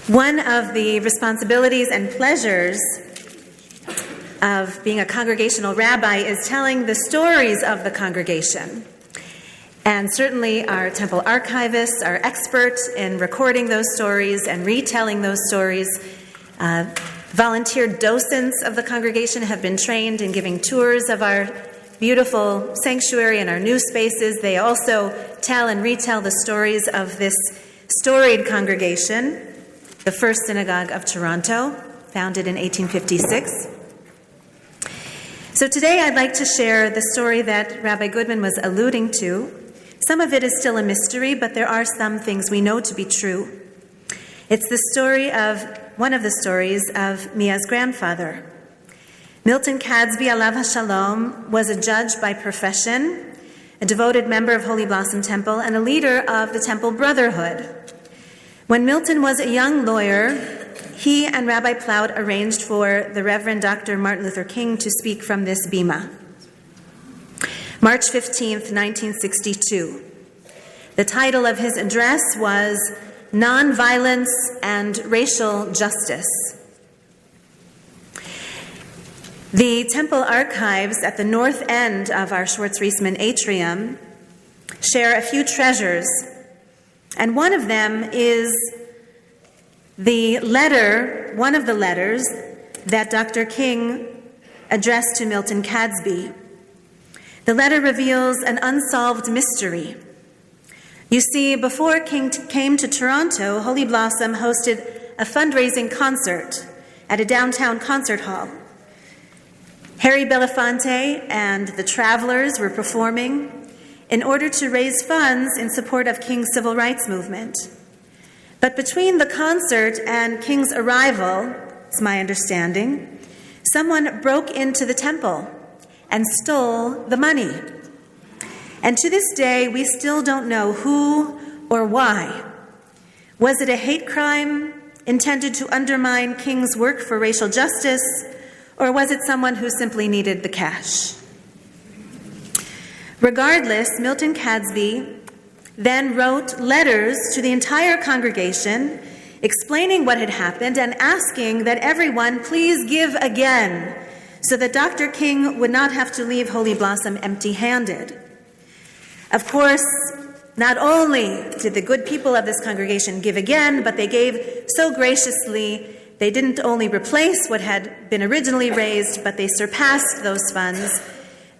One of the responsibilities and pleasures of being a congregational rabbi is telling the stories of the congregation. And certainly our temple archivists are experts in recording those stories and retelling those stories. Volunteer docents of the congregation have been trained in giving tours of our beautiful sanctuary and our new spaces. They also tell and retell the stories of this storied congregation, the First Synagogue of Toronto, founded in 1856. So today I'd like to share the story that Rabbi Goodman was alluding to. Some of it is still a mystery, but there are some things we know to be true. It's the story of one of the stories of Mia's grandfather. Milton Cadsby, Alav HaShalom, was a judge by profession, a devoted member of Holy Blossom Temple, and a leader of the Temple Brotherhood. When Milton was a young lawyer, he and Rabbi Plout arranged for the Reverend Dr. Martin Luther King to speak from this bima. March 15th, 1962. The title of his address was Nonviolence and Racial Justice. The temple archives at the north end of our Schwartz-Reisman atrium share a few treasures, and one of them is one of the letters that Dr. King addressed to Milton Cadsby. The letter reveals an unsolved mystery. You see, before King came to Toronto, Holy Blossom hosted a fundraising concert at a downtown concert hall. Harry Belafonte and the Travelers were performing in order to raise funds in support of King's civil rights movement. But between the concert and King's arrival, it's my understanding, someone broke into the temple and stole the money. And to this day, we still don't know who or why. Was it a hate crime intended to undermine King's work for racial justice, or was it someone who simply needed the cash? Regardless, Milton Cadsby then wrote letters to the entire congregation explaining what had happened and asking that everyone please give again so that Dr. King would not have to leave Holy Blossom empty-handed. Of course, not only did the good people of this congregation give again, but they gave so graciously. They didn't only replace what had been originally raised, but they surpassed those funds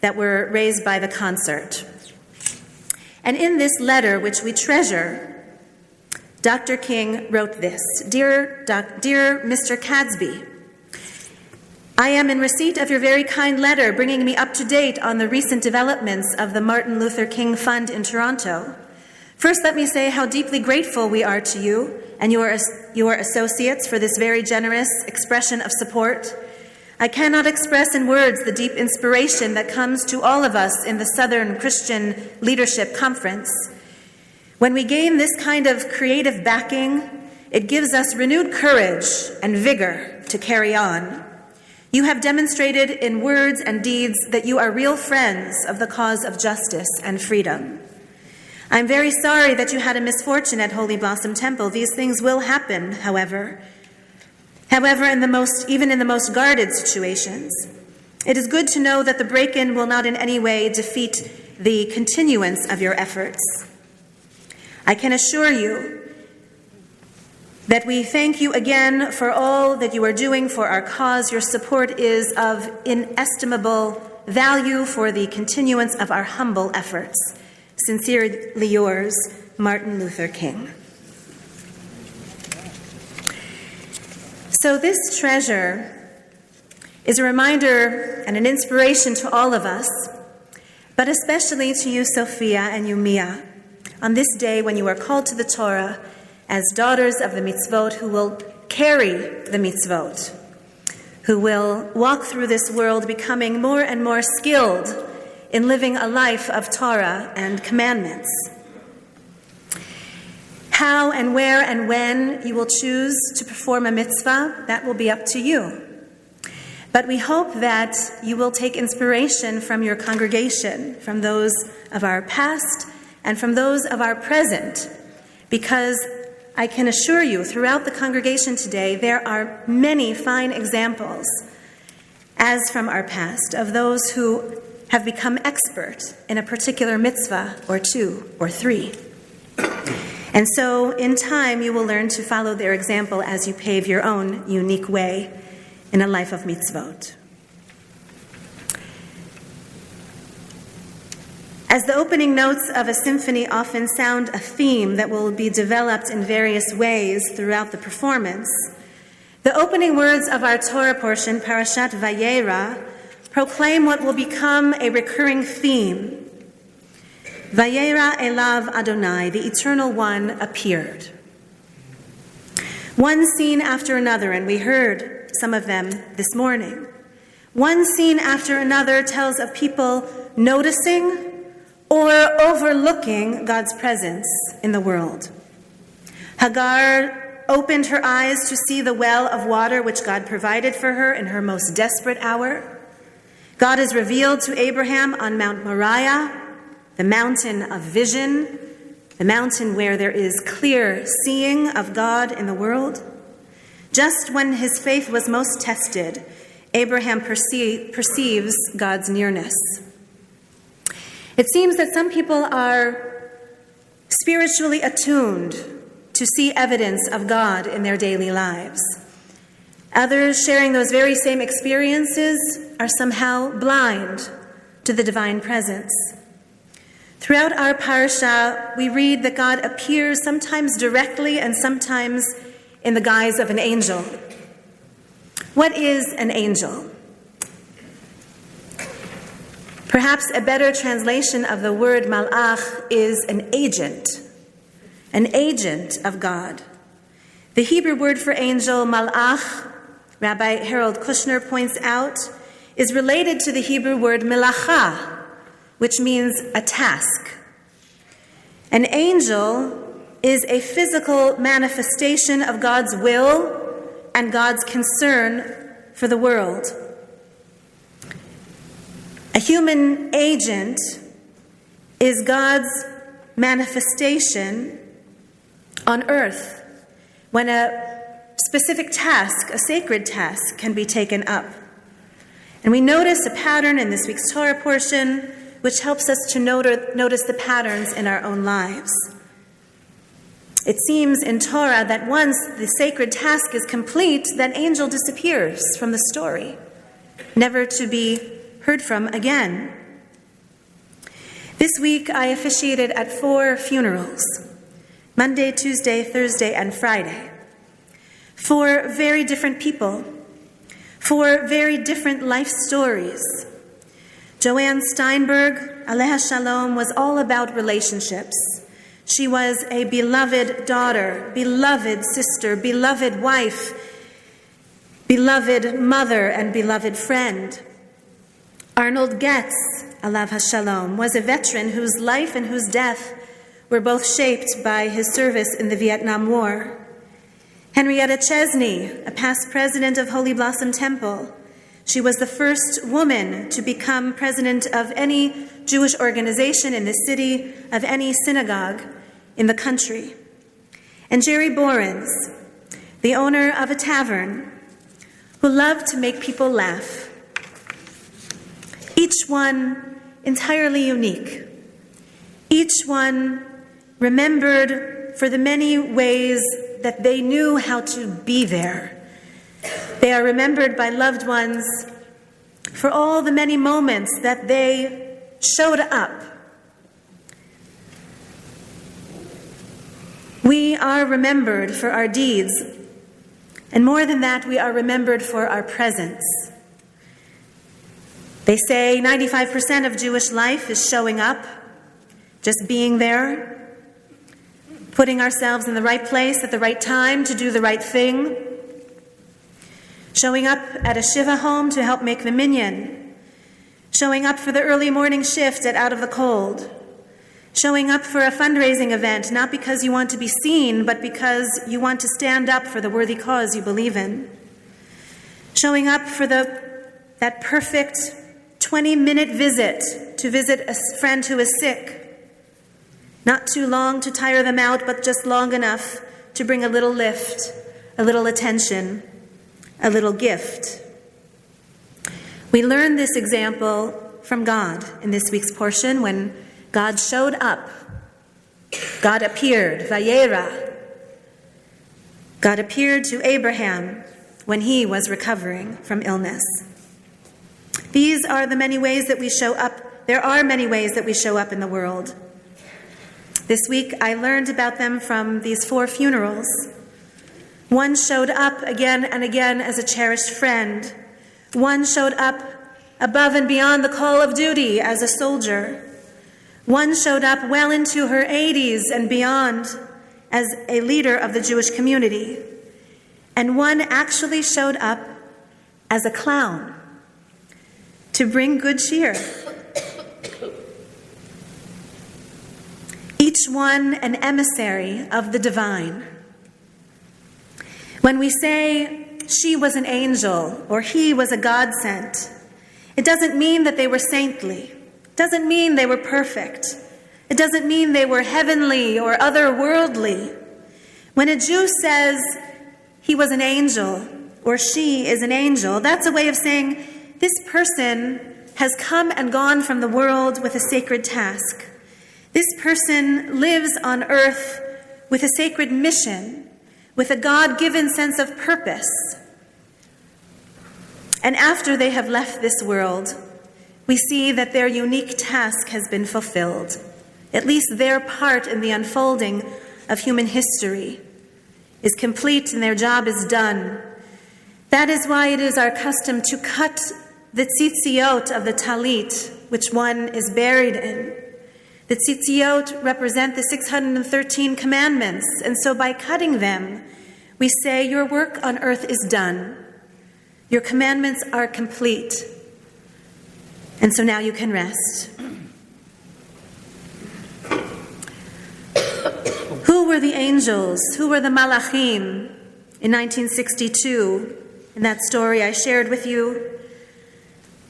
that were raised by the concert. And in this letter, which we treasure, Dr. King wrote this: Dear Mr. Cadsby, I am in receipt of your very kind letter bringing me up to date on the recent developments of the Martin Luther King Fund in Toronto. First, let me say how deeply grateful we are to you and your associates for this very generous expression of support. I cannot express in words the deep inspiration that comes to all of us in the Southern Christian Leadership Conference. When we gain this kind of creative backing, it gives us renewed courage and vigor to carry on. You have demonstrated in words and deeds that you are real friends of the cause of justice and freedom. I'm very sorry that you had a misfortune at Holy Blossom Temple. These things will happen, however. Even in the most guarded situations. It is good to know that the break-in will not in any way defeat the continuance of your efforts. I can assure you that we thank you again for all that you are doing for our cause. Your support is of inestimable value for the continuance of our humble efforts. Sincerely yours, Martin Luther King. So this treasure is a reminder and an inspiration to all of us, but especially to you, Sophia, and you, Mia, on this day when you are called to the Torah as daughters of the mitzvot who will carry the mitzvot, who will walk through this world becoming more and more skilled in living a life of Torah and commandments. How and where and when you will choose to perform a mitzvah, that will be up to you. But we hope that you will take inspiration from your congregation, from those of our past and from those of our present, because I can assure you, throughout the congregation today, there are many fine examples, as from our past, of those who have become expert in a particular mitzvah, or two, or three. And so, in time, you will learn to follow their example as you pave your own unique way in a life of mitzvot. As the opening notes of a symphony often sound a theme that will be developed in various ways throughout the performance, the opening words of our Torah portion, Parashat Vayera, proclaim what will become a recurring theme. Vayera elav Adonai, the Eternal One, appeared. One scene after another, and we heard some of them this morning. One scene after another tells of people noticing or overlooking God's presence in the world. Hagar opened her eyes to see the well of water which God provided for her in her most desperate hour. God is revealed to Abraham on Mount Moriah, the mountain of vision, the mountain where there is clear seeing of God in the world. Just when his faith was most tested, Abraham perceives God's nearness. It seems that some people are spiritually attuned to see evidence of God in their daily lives. Others, sharing those very same experiences, are somehow blind to the divine presence. Throughout our parasha, we read that God appears sometimes directly and sometimes in the guise of an angel. What is an angel? Perhaps a better translation of the word malach is an agent of God. The Hebrew word for angel, malach, Rabbi Harold Kushner points out, is related to the Hebrew word melacha, which means a task. An angel is a physical manifestation of God's will and God's concern for the world. A human agent is God's manifestation on earth when a specific task, a sacred task, can be taken up. And we notice a pattern in this week's Torah portion which helps us to notice the patterns in our own lives. It seems in Torah that once the sacred task is complete, that angel disappears from the story, never to be heard from again. This week I officiated at 4 funerals, Monday, Tuesday, Thursday, and Friday. 4 very different people, 4 very different life stories. Joanne Steinberg, Aleha Shalom, was all about relationships. She was a beloved daughter, beloved sister, beloved wife, beloved mother, and beloved friend. Arnold Getz, Alav HaShalom, was a veteran whose life and whose death were both shaped by his service in the Vietnam War. Henrietta Chesney, a past president of Holy Blossom Temple. She was the first woman to become president of any Jewish organization in the city, of any synagogue in the country. And Jerry Borens, the owner of a tavern, who loved to make people laugh. Each one entirely unique. Each one remembered for the many ways that they knew how to be there. They are remembered by loved ones for all the many moments that they showed up. We are remembered for our deeds, and more than that, we are remembered for our presence. They say 95% of Jewish life is showing up, just being there, putting ourselves in the right place at the right time to do the right thing, showing up at a Shiva home to help make the minyan, showing up for the early morning shift at Out of the Cold, showing up for a fundraising event, not because you want to be seen, but because you want to stand up for the worthy cause you believe in, showing up for that perfect 20-minute visit to visit a friend who is sick, not too long to tire them out, but just long enough to bring a little lift, a little attention, a little gift. We learn this example from God in this week's portion when God showed up. God appeared, Vayera. God appeared to Abraham when he was recovering from illness. These are the many ways that we show up. There are many ways that we show up in the world. This week I learned about them from these 4 funerals. One showed up again and again as a cherished friend. One showed up above and beyond the call of duty as a soldier. One showed up well into her 80s and beyond as a leader of the Jewish community. And one actually showed up as a clown to bring good cheer. Each one an emissary of the divine. When we say she was an angel or he was a God sent, it doesn't mean that they were saintly. It doesn't mean they were perfect. It doesn't mean they were heavenly or otherworldly. When a Jew says he was an angel or she is an angel, that's a way of saying this person has come and gone from the world with a sacred task. This person lives on earth with a sacred mission, with a God-given sense of purpose. And after they have left this world, we see that their unique task has been fulfilled. At least their part in the unfolding of human history is complete and their job is done. That is why it is our custom to cut the tzitziot of the talit, which one is buried in. The tzitziot represent the 613 commandments, and so by cutting them, we say, your work on earth is done. Your commandments are complete. And so now you can rest. Who were the angels? Who were the malachim in 1962? In that story I shared with you,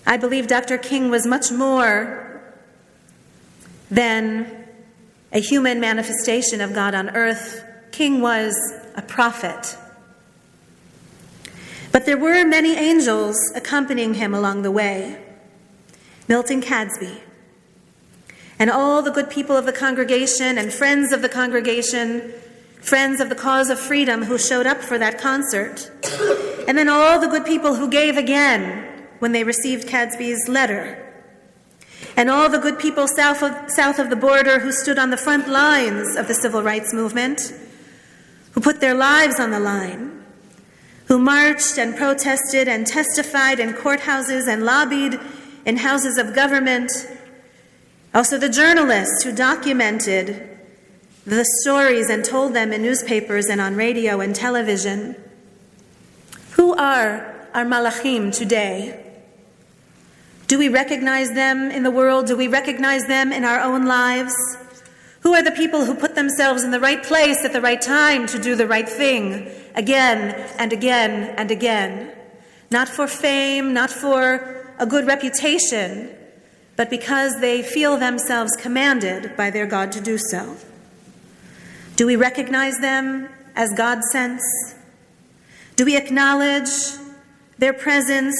I believe Dr. King was much more than a human manifestation of God on earth. King was a prophet. But there were many angels accompanying him along the way. Milton Cadsby, and all the good people of the congregation and friends of the congregation, friends of the cause of freedom who showed up for that concert, and then all the good people who gave again when they received Cadsby's letter, and all the good people south of the border who stood on the front lines of the civil rights movement, who put their lives on the line, who marched and protested and testified in courthouses and lobbied in houses of government. Also the journalists who documented the stories and told them in newspapers and on radio and television. Who are our malachim today? Do we recognize them in the world? Do we recognize them in our own lives? Who are the people who put themselves in the right place at the right time to do the right thing again and again and again? Not for fame, not for a good reputation, but because they feel themselves commanded by their God to do so. Do we recognize them as God sent? Do we acknowledge their presence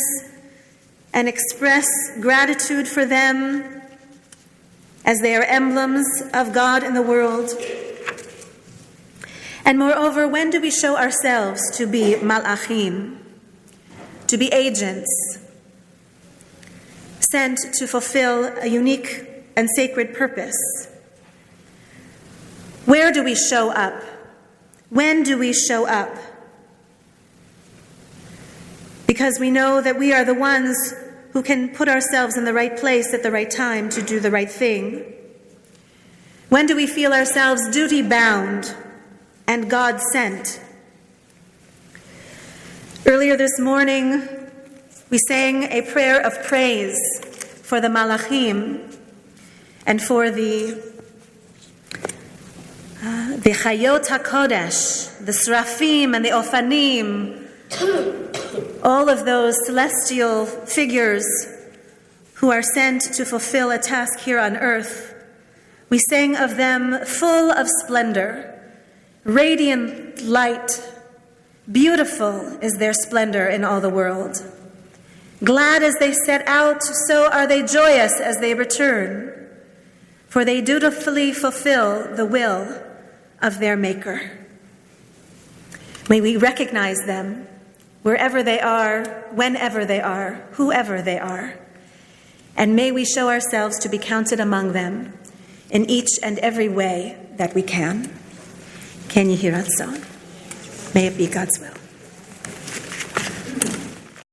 and express gratitude for them as they are emblems of God in the world? And moreover, when do we show ourselves to be malachim, to be agents, sent to fulfill a unique and sacred purpose? Where do we show up? When do we show up? Because we know that we are the ones who can put ourselves in the right place at the right time to do the right thing. When do we feel ourselves duty-bound and God-sent? Earlier this morning, we sang a prayer of praise for the malachim and for the Chayot HaKodesh, the Srafim and the Ofanim, all of those celestial figures who are sent to fulfill a task here on earth. We sang of them full of splendor, Radiant light, beautiful is their splendor in all the world. Glad as they set out, so are they joyous as they return, for they dutifully fulfill the will of their Maker. May we recognize them wherever they are, whenever they are, whoever they are, and may we show ourselves to be counted among them in each and every way that we can. Ken Yehi Ratzon. May it be God's will.